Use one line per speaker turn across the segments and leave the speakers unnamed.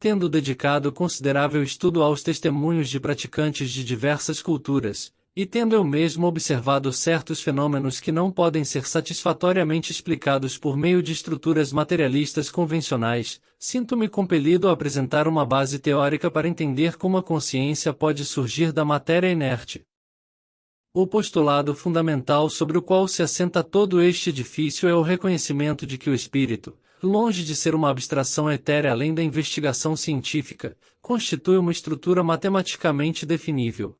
tendo dedicado considerável estudo aos testemunhos de praticantes de diversas culturas, e tendo eu mesmo observado certos fenômenos que não podem ser satisfatoriamente explicados por meio de estruturas materialistas convencionais, sinto-me compelido a apresentar uma base teórica para entender como a consciência pode surgir da matéria inerte. O postulado fundamental sobre o qual se assenta todo este edifício é o reconhecimento de que o espírito, longe de ser uma abstração etérea além da investigação científica, constitui uma estrutura matematicamente definível.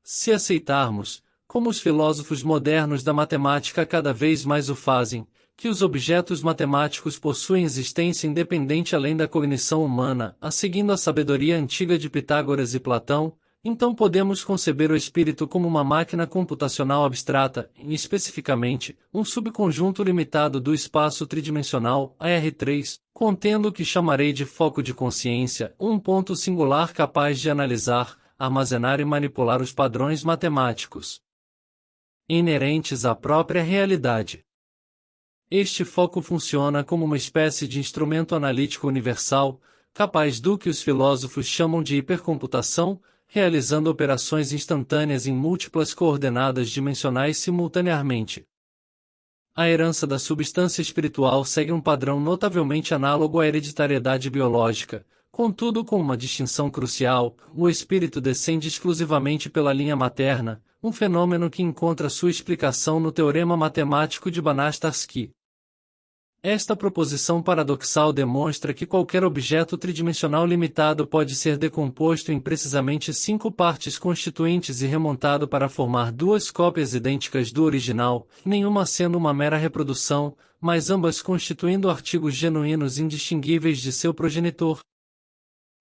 Se aceitarmos, como os filósofos modernos da matemática cada vez mais o fazem, que os objetos matemáticos possuem existência independente além da cognição humana, seguindo a sabedoria antiga de Pitágoras e Platão, então podemos conceber o espírito como uma máquina computacional abstrata, e especificamente, um subconjunto limitado do espaço tridimensional, AR3, contendo o que chamarei de foco de consciência, um ponto singular capaz de analisar, armazenar e manipular os padrões matemáticos inerentes à própria realidade. Este foco funciona como uma espécie de instrumento analítico universal, capaz do que os filósofos chamam de hipercomputação, realizando operações instantâneas em múltiplas coordenadas dimensionais simultaneamente. A herança da substância espiritual segue um padrão notavelmente análogo à hereditariedade biológica, contudo com uma distinção crucial: o espírito descende exclusivamente pela linha materna, um fenômeno que encontra sua explicação no teorema matemático de Banach-Tarski. Esta proposição paradoxal demonstra que qualquer objeto tridimensional limitado pode ser decomposto em precisamente 5 partes constituintes e remontado para formar 2 cópias idênticas do original, nenhuma sendo uma mera reprodução, mas ambas constituindo artigos genuínos indistinguíveis de seu progenitor.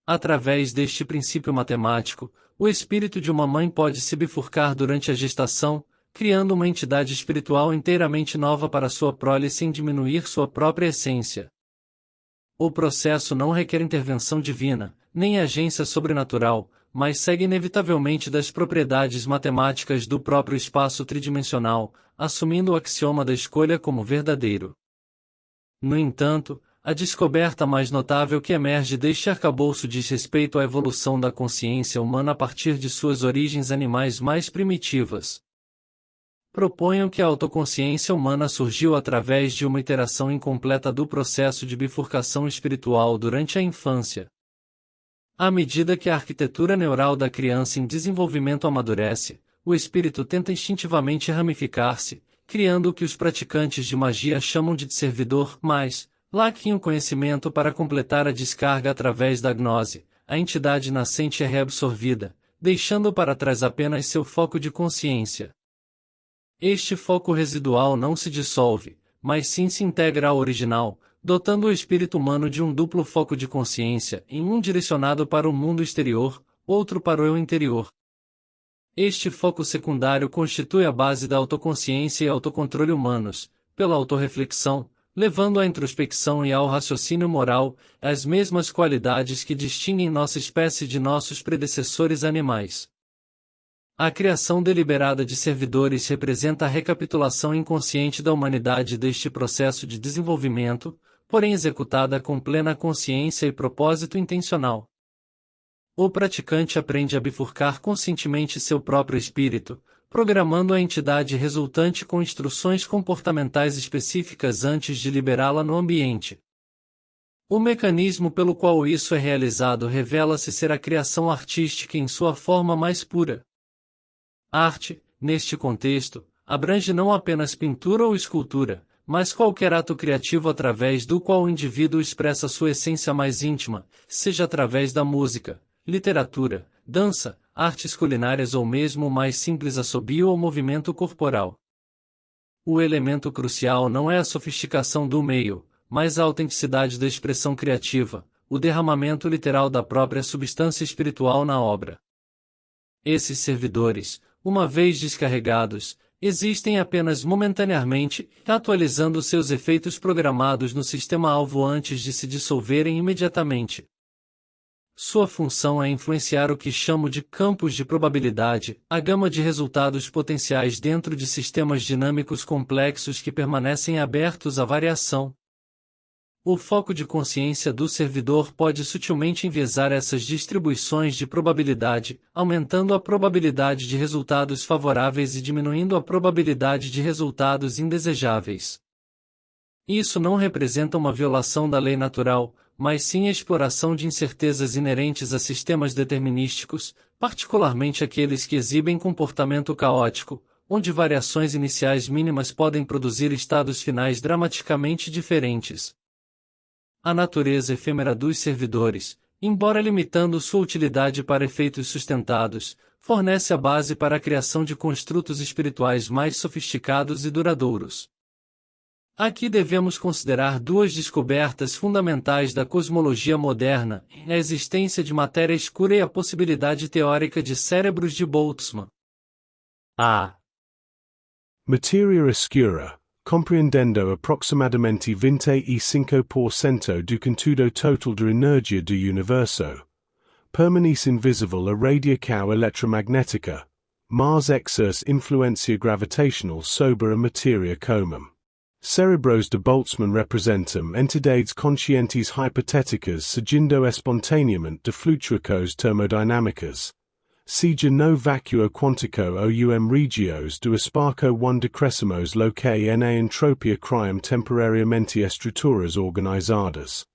Através deste princípio matemático, o espírito de uma mãe pode se bifurcar durante a gestação, criando uma entidade espiritual inteiramente nova para sua prole sem diminuir sua própria essência. O processo não requer intervenção divina, nem agência sobrenatural, mas segue inevitavelmente das propriedades matemáticas do próprio espaço tridimensional, assumindo o axioma da escolha como verdadeiro. No entanto, a descoberta mais notável que emerge deste arcabouço diz respeito à evolução da consciência humana a partir de suas origens animais mais primitivas. Proponho que a autoconsciência humana surgiu através de uma iteração incompleta do processo de bifurcação espiritual durante a infância. À medida que a arquitetura neural da criança em desenvolvimento amadurece, o espírito tenta instintivamente ramificar-se, criando o que os praticantes de magia chamam de servidor, mas, lá que o conhecimento para completar a descarga através da gnose, a entidade nascente é reabsorvida, deixando para trás apenas seu foco de consciência. Este foco residual não se dissolve, mas sim se integra ao original, dotando o espírito humano de um duplo foco de consciência, em um direcionado para o mundo exterior, outro para o eu interior. Este foco secundário constitui a base da autoconsciência e autocontrole humanos, pela autorreflexão, levando à introspecção e ao raciocínio moral, as mesmas qualidades que distinguem nossa espécie de nossos predecessores animais. A criação deliberada de servidores representa a recapitulação inconsciente da humanidade deste processo de desenvolvimento, porém executada com plena consciência e propósito intencional. O praticante aprende a bifurcar conscientemente seu próprio espírito, programando a entidade resultante com instruções comportamentais específicas antes de liberá-la no ambiente. O mecanismo pelo qual isso é realizado revela-se ser a criação artística em sua forma mais pura. Arte, neste contexto, abrange não apenas pintura ou escultura, mas qualquer ato criativo através do qual o indivíduo expressa sua essência mais íntima, seja através da música, literatura, dança, artes culinárias ou mesmo o mais simples assobio ou movimento corporal. O elemento crucial não é a sofisticação do meio, mas a autenticidade da expressão criativa, o derramamento literal da própria substância espiritual na obra. Esses servidores, uma vez descarregados, existem apenas momentaneamente, atualizando seus efeitos programados no sistema-alvo antes de se dissolverem imediatamente. Sua função é influenciar o que chamo de campos de probabilidade, a gama de resultados potenciais dentro de sistemas dinâmicos complexos que permanecem abertos à variação. o foco de consciência do servidor pode sutilmente enviesar essas distribuições de probabilidade, aumentando a probabilidade de resultados favoráveis e diminuindo a probabilidade de resultados indesejáveis. Isso não representa uma violação da lei natural, mas sim a exploração de incertezas inerentes a sistemas determinísticos, particularmente aqueles que exibem comportamento caótico, onde variações iniciais mínimas podem produzir estados finais dramaticamente diferentes. A natureza efêmera dos servidores, embora limitando sua utilidade para efeitos sustentados, fornece a base para a criação de construtos espirituais mais sofisticados e duradouros. Aqui devemos considerar duas descobertas fundamentais da cosmologia moderna, a existência de matéria escura e a possibilidade teórica de cérebros de Boltzmann. A.
Materia escura, compreendendo aproximadamente 25% do conteúdo total de energia do universo, permanece invisível a radiação eletromagnética, mas exerce influência gravitacional sobre a matéria comum. Cerebros de Boltzmann representam entidades conscientes hipotéticas surgindo espontaneamente de flutuações termodinâmicas, seja no vácuo quântico ou regios do espaço onde decrescimos loci na entropia criam temporariamente estruturas organizadas.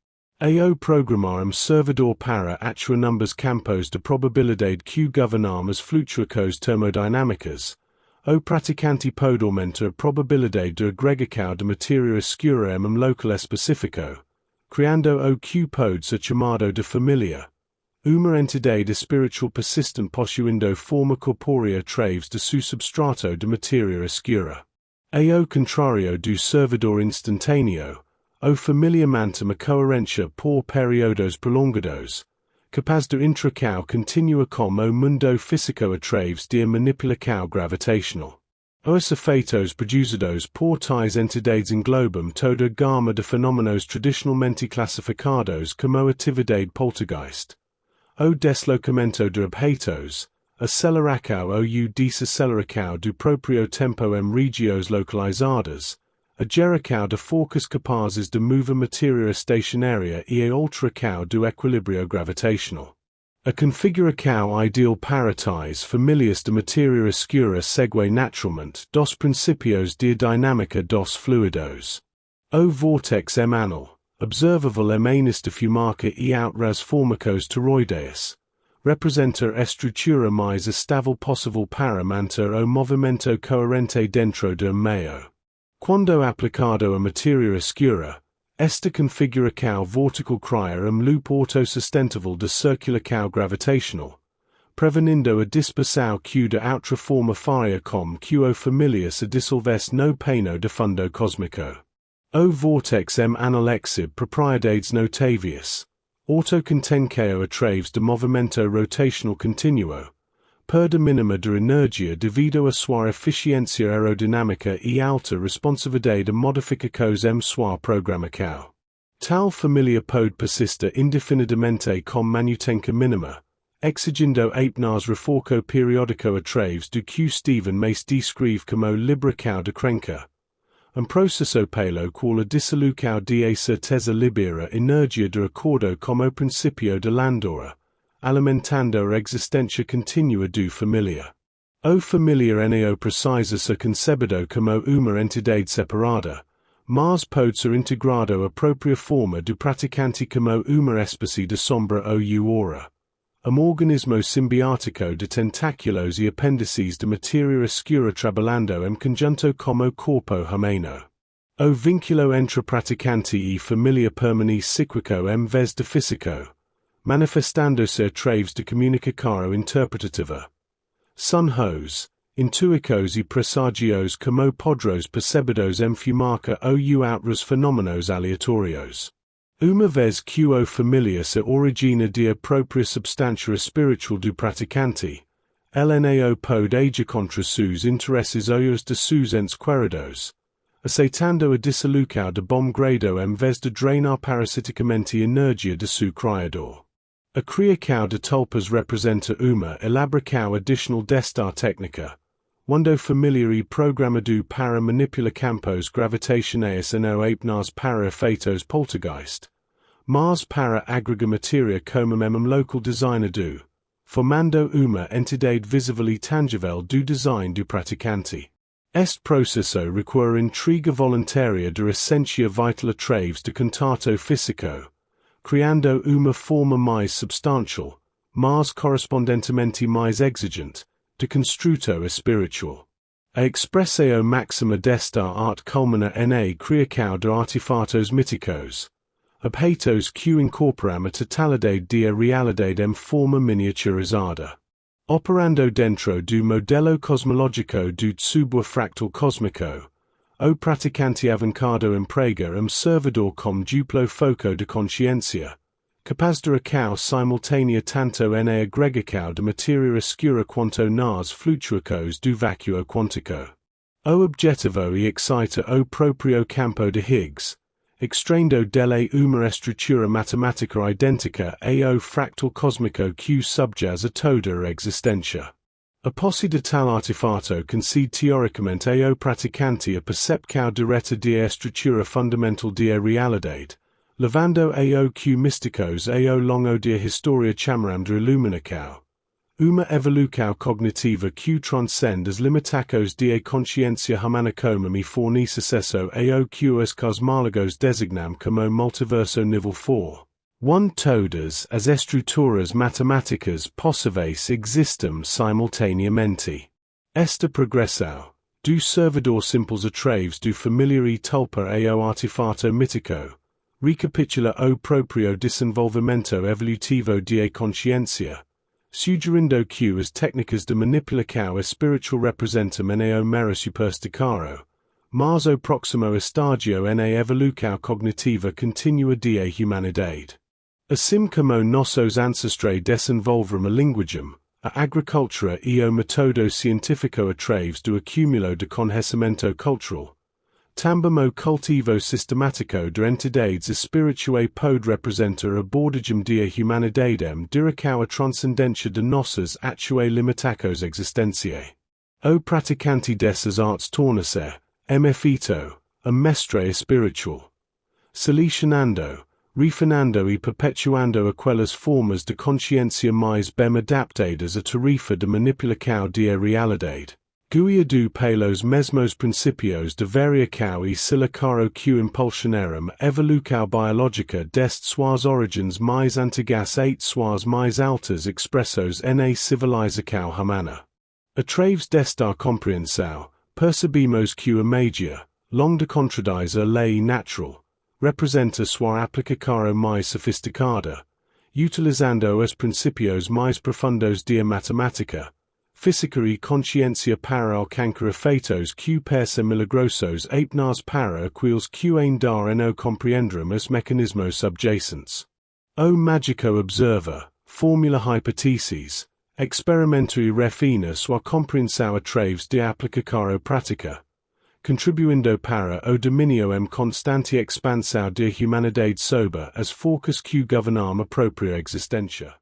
Ao programar servidor para atuar numbers campos de probabilidade que governam as flutuações termodinâmicas, o praticante pode aumentar a probabilidade de agregação de matéria escura em local específico, criando o que pode ser chamado de família, uma entidade espiritual persistent possuindo forma corpórea através de seu substrato de matéria escura. Ao contrário do servidor instantâneo, o família mantém a coerência por períodos prolongados, capaz de intracar continua como o mundo físico através de manipulação gravitacional. Os efeitos produzidos por tais entidades englobam toda a gama de fenómenos tradicionalmente classificados como atividade poltergeist. O deslocamento de objetos, aceleração ou desaceleração do próprio tempo em regiões localizadas, a geração de forças capazes de mover matéria estacionária e a alteração do equilíbrio gravitacional. A configuração ideal para tais famílias de matéria escura segue naturalmente dos princípios de dinâmica dos fluidos. O vórtex emanal, observável em anis de fumaça e outras fórmicos toroideias, representa a estrutura mais estável possível para manter o movimento coerente dentro do MEU. Quando aplicado a matéria escura, esta configuração vertical cria loop autossustentável de circulação gravitacional, prevenindo a dispersão que de outra forma faria com que o família se dissolvesse no pano de fundo cósmico. O vórtex emanal exhibe propriedades notáveis, autocontenção através de movimento rotacional continuo, perda mínima de energia devido a sua eficiência aerodinâmica e alta responsividade a modificações em sua programação. Tal família pode persistir indefinidamente com manutenção mínima, exigindo apenas reforço periódico através do que Stephen Mace descreve como liberação de crenca. Processo pelo qual a dissolução de certeza libera energia de acordo com o princípio de Landora, alimentando a existência contínua do família. O família não precisa ser concebido como uma entidade separada, mas pode ser integrado à própria forma do praticante como uma espécie de sombra ou aura. Organismo simbiótico de tentáculos e apêndices de matéria escura trabalhando em conjunto como corpo humano. O vínculo entre praticante e família permanece cíclico em vez de físico, manifestando-se através de comunicação interpretativa. São os intuicos e presságios como podros percebidos em fumaça ou outros fenómenos aleatórios. Uma vez que o família se origina de a própria substância espiritual do praticante, LNAO pode agir contra seus interesses ou os de seus entes queridos, aceitando a dissolução de bom grado em vez de drenar parasiticamente energia de seu criador. A criação de tulpas representa uma elaboração adicional desta técnica, quando familiari programado para manipular campos gravitacionais no apenas para efeitos poltergeist, mas para agregar materia como memum local designer do, formando uma entidade visível e tangível do design do praticante. Este processo requer intriga voluntária de essentia vital através de contato físico, criando uma forma mais substantial, mas correspondentemente mais exigente, de construto espiritual. A expressão máxima desta arte culmina na criação de artefatos míticos, objetos que incorporam a totalidade da realidade em forma miniaturizada. Operando dentro do modelo cosmológico do subfractal cósmico, o praticante avancado emprega servidor como duplo foco de consciência, capaz de recal simultânea tanto na agregação de materia escura quanto nas flutuações do vácuo quântico. O objetivo e excita o próprio campo de Higgs, extraindo dele uma estrutura matemática idêntica ao fractal cósmico que subjaz a toda a existência. A posse de tal artefato concede teoricamente ao praticante a percepção direta da estrutura fundamental da realidade, levando ao que místicos ao longo da história chamaram de iluminação, uma evolução cognitiva que transcende as limitações da consciência humana como e fornece acesso ao que os cosmólogos designam como multiverso nível 4. Onde todas as estruturas matemáticas possíveis existem simultaneamente. Esta progressão, do servidor simples através do familiar e tulpa ao artefato mítico, recapitula o próprio desenvolvimento evolutivo da consciência, sugerindo que as técnicas de manipulação espiritual representam ao mero supersticaro, mas o próximo estágio na evolução cognitiva contínua da humanidade. Assim como nossos ancestrais desenvolveram a linguagem, a agricultura e o método científico através do acúmulo de conhecimento cultural, também o cultivo sistemático de entidades espirituais pode representar a abordagem da humanidade em direção à transcendência de nossas atuais limitações existenciais. O praticante dessas artes torna-se, em efeito, a mestre espiritual, selecionando, refinando e perpetuando aquelas formas de consciência mais bem adaptadas à tarefa de manipulação da realidade, guiado pelos mesmos princípios de variação e silicaro que impulsionaram a evolução biológica desde suas origens mais antigas a suas mais altas expressos na civilização humana. Através desta compreensão, percebemos que a magia, longe de contradizer a lei natural, representa sua aplicação mais sofisticada, utilizando os princípios mais profundos da matemática, física e consciência para alcançar efeitos que parecem milagrosos apenas para aqueles que ainda não compreenderam os mecanismos subjacentes. O mágico observa, formula hipóteses, experimenta e refina sua compreensão através de aplicação prática, contribuindo para o domínio em constante expansão da humanidade sobre as forças que governam a própria existência.